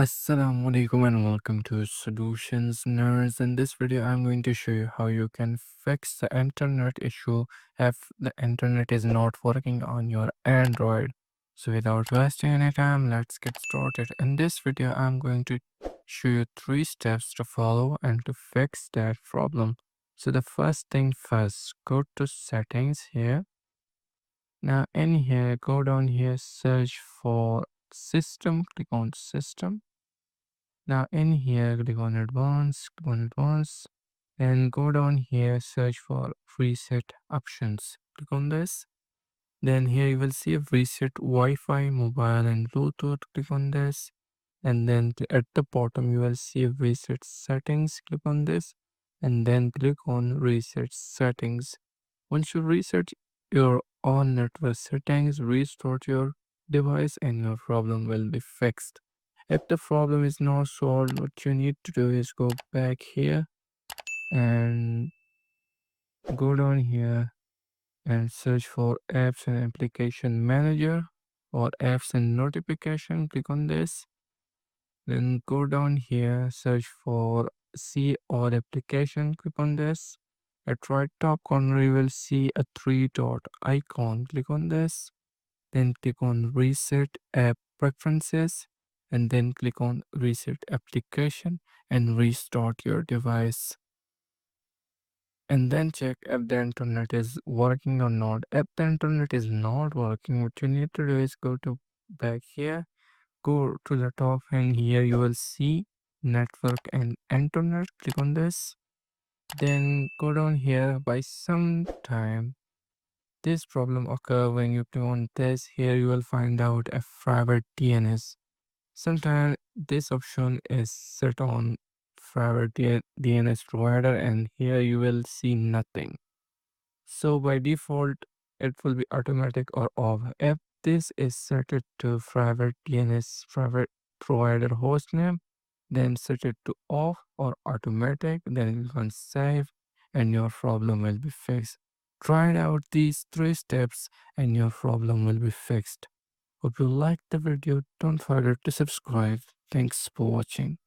Assalamu alaikum and welcome to Solutions Nerds. In this video, I'm going to show you how you can fix the internet issue if the internet is not working on your Android. So without wasting any time, let's get started. In this video, I'm going to show you 3 steps to follow and to fix that problem. So the first thing first, go to settings here. Now in here, go down here, search for system, click on system. Now in here, click on advanced, and go down here, search for reset options. Click on this. Then here you will see a reset Wi-Fi, mobile and Bluetooth. Click on this. And then at the bottom, you will see reset settings. Click on this. And then click on reset settings. Once you reset your all network settings, restart your device and your problem will be fixed. If the problem is not solved, what you need to do is go back here and go down here and search for apps and application manager or apps and notification. Click on this. Then go down here, search for see all application. Click on this. At right top corner, you will see a 3 dot icon. Click on this. Then click on reset app preferences and then click on reset application and restart your device. And then check if the internet is working or not. If the internet is not working, what you need to do is go to back here, go to the top, and here you will see network and internet. Click on this. Then go down here. By some time this problem occur when you click on this. Here you will find out a private DNS. Sometimes this option is set on private DNS provider, and here you will see nothing. So by default, it will be automatic or off. If this is set it to private DNS private provider hostname, then set it to off or automatic, then you can save and your problem will be fixed. Try out these 3 steps and your problem will be fixed. Hope you liked the video. Don't forget to subscribe. Thanks for watching.